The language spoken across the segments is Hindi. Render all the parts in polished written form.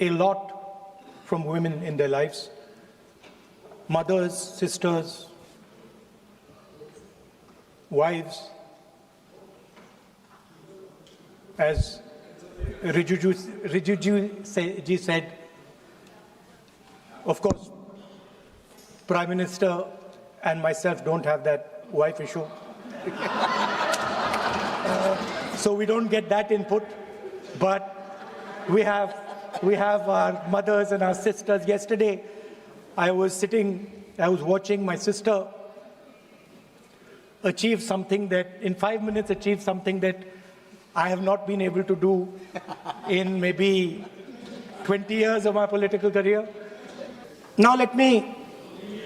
a lot from women in their lives. Mothers, sisters, wives. As Rijiju ji said, of course, Prime Minister and myself don't have that wife issue. So we don't get that input, but we have our mothers and our sisters. Yesterday, I was watching my sister achieve something that, in 5 minutes, achieve something that I have not been able to do in maybe 20 years of my political career. Now let me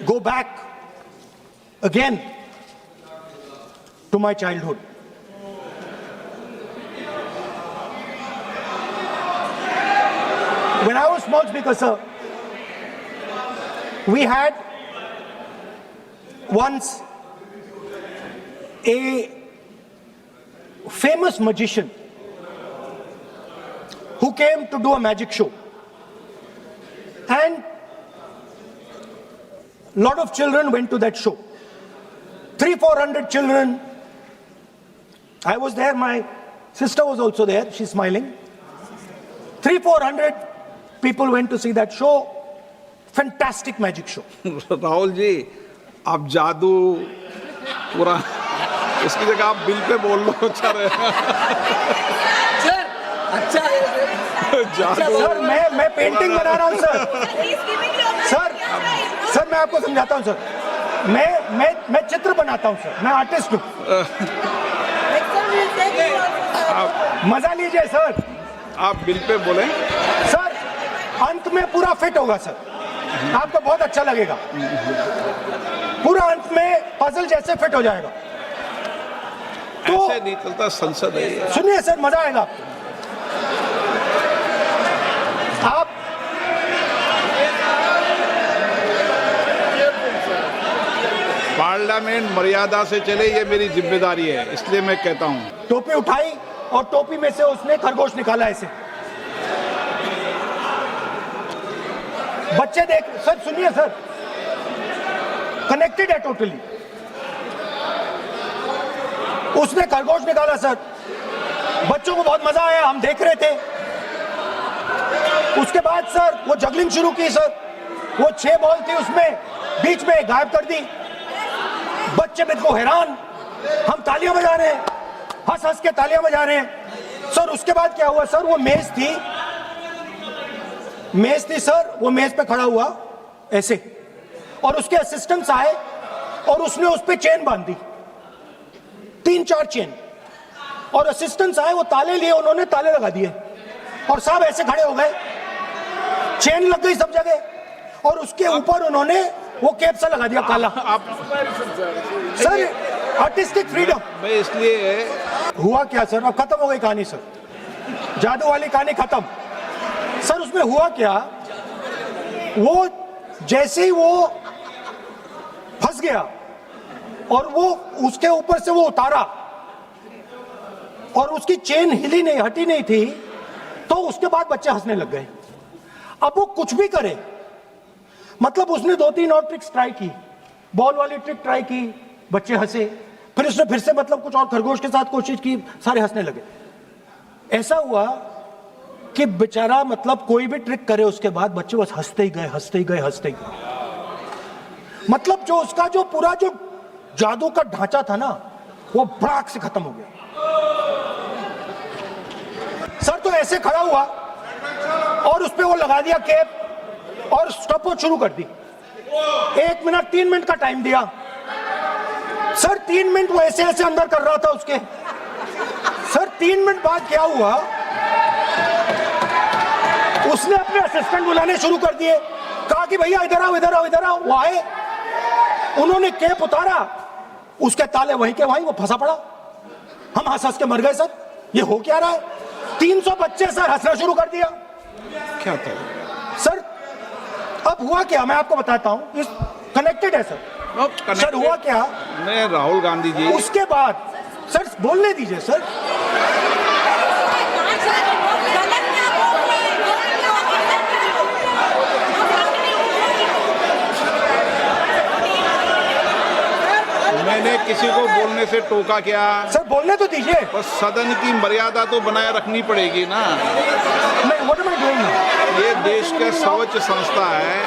go back again to my childhood. When I was small speaker, sir, we had once a famous magician who came to do a magic show. And a lot of children went to that show. 300-400 children. I was there, my sister was also there, she's smiling. 300-400 people went to see that show. Fantastic magic show. Rahul ji, आप जादू पूरा इसकी जगह आप बिल पे बोल लो, अच्छा रहेगा। सर, अच्छा जादू। सर मैं पेंटिंग बना रहा हूँ सर। सर मैं आपको समझाता हूँ सर। मैं चित्र बनाता हूँ सर, मैं आर्टिस्ट हूँ। मजा लीजिए सर। आप बिल पे बोलें। सर अंत में पूरा फिट होगा सर, आपको बहुत अच्छा लगेगा। पूरा अंत में पजल जैसे फिट हो जाएगा। तो ऐसे नहीं चलता, संसद है। सुनिए सर, मजा आएगा आप। पार्लियामेंट मर्यादा से चले, ये मेरी जिम्मेदारी है, इसलिए मैं कहता हूँ। टोपी उठाई और टोपी में से उसने खरगोश निकाला ऐसे। बच्चे देख, सर सुनिए सर, कनेक्टेड है टोटली। उसने खरगोश निकाला सर, बच्चों को बहुत मजा आया, हम देख रहे थे। उसके बाद सर वो जगलिंग शुरू की सर, वो 6 बॉल थी उसमें बीच में गायब कर दी। बच्चे बिल्कुल हैरान, हम तालियां बजा रहे हैं, हंस हंस के तालियां बजा रहे हैं। सर उसके बाद क्या हुआ सर, वो मेज थी सर, वो मेज पे खड़ा हुआ ऐसे, और उसके असिस्टेंट्स आए और उसने उस पे चेन बांध दी, 3-4 चेन, और असिस्टेंट्स आए, वो ताले लिए, उन्होंने ताले लगा दिए, और सब ऐसे खड़े हो गए। चेन लग गई सब जगह, और उसके ऊपर उन्होंने वो कैप सा लगा दिया काला। Sir artistic freedom. मैं इसलिए हुआ क्या सर, अब खत्म हो गई कहानी सर, जादू वाली कहानी खत्म। सर उसमें हुआ क्या, वो जैसे ही वो फंस गया और वो उसके ऊपर से वो उतारा और उसकी चेन हिली नहीं, हटी नहीं थी, तो उसके बाद बच्चे हंसने लग गए। अब वो कुछ भी करे, मतलब उसने 2-3 और ट्रिक्स ट्राई की, बॉल वाली ट्रिक ट्राई की, बच्चे हंसे, फिर उसने फिर से मतलब कुछ और खरगोश के साथ कोशिश की, सारे हंसने लगे। ऐसा हुआ कि बेचारा मतलब कोई भी ट्रिक करे उसके बाद बच्चे बस हंसते ही गए। मतलब जो उसका जो पूरा जो जादू का ढांचा था ना, वो भड़ाक से खत्म हो गया। सर तो ऐसे खड़ा हुआ और उस पे वो लगा दिया कैप और स्टॉपवॉच शुरू कर दी। 1 मिनट 3 मिनट का टाइम दिया सर, 3 मिनट वो ऐसे अंदर कर रहा था उसके। सर 3 मिनट बाद क्या हुआ, उसने अपने असिस्टेंट बुलाने शुरू कर दिए, कहा कि भैया इधर आओ। वो आए, उन्होंने कैप उतारा, उसके ताले वहीं के वहीं, वो फंसा पड़ा। हम हंस के मर गए सर, ये हो क्या रहा है। 300 बच्चे सर हंसना शुरू कर दिया। क्या था सर, अब हुआ क्या मैं आपको बताता हूं, इस कनेक्टेड है सर। सर हुआ क्या, मैं राहुल गांधी जी, उसके बाद सर बोलने दीजिए सर। मैंने किसी को बोलने से टोका क्या? सर बोलने तो दीजिए। बस सदन की मर्यादा तो बनाए रखनी पड़ेगी ना। मैं व्हाट एम आई डूइंग? ये देश का सर्वोच्च संस्था है,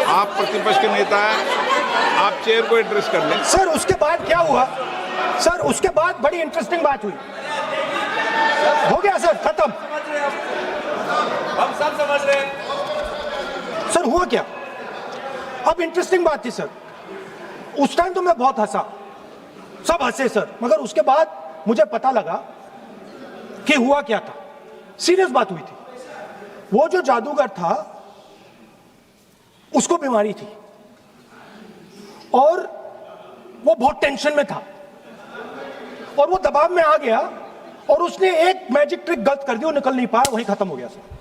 आप प्रतिपक्ष के नेता हैं, आप चेयर को एड्रेस कर लें। सर उसके बाद क्या हुआ? सर उसके बाद बड़ी इंटरेस्टिंग बात हुई। हो गया सर, खत्म। हम सब समझ रहे हैं। सर हुआ क्या? अब इंटरेस्टिंग बात थी सर, उस टाइम तो मैं बहुत हंसा, सब हंसे सर, मगर उसके बाद मुझे पता लगा कि हुआ क्या था। सीरियस बात हुई थी। वो जो जादूगर था उसको बीमारी थी और वो बहुत टेंशन में था और वो दबाव में आ गया और उसने एक मैजिक ट्रिक गलत कर दी, वो निकल नहीं पाया, वहीं खत्म हो गया सर।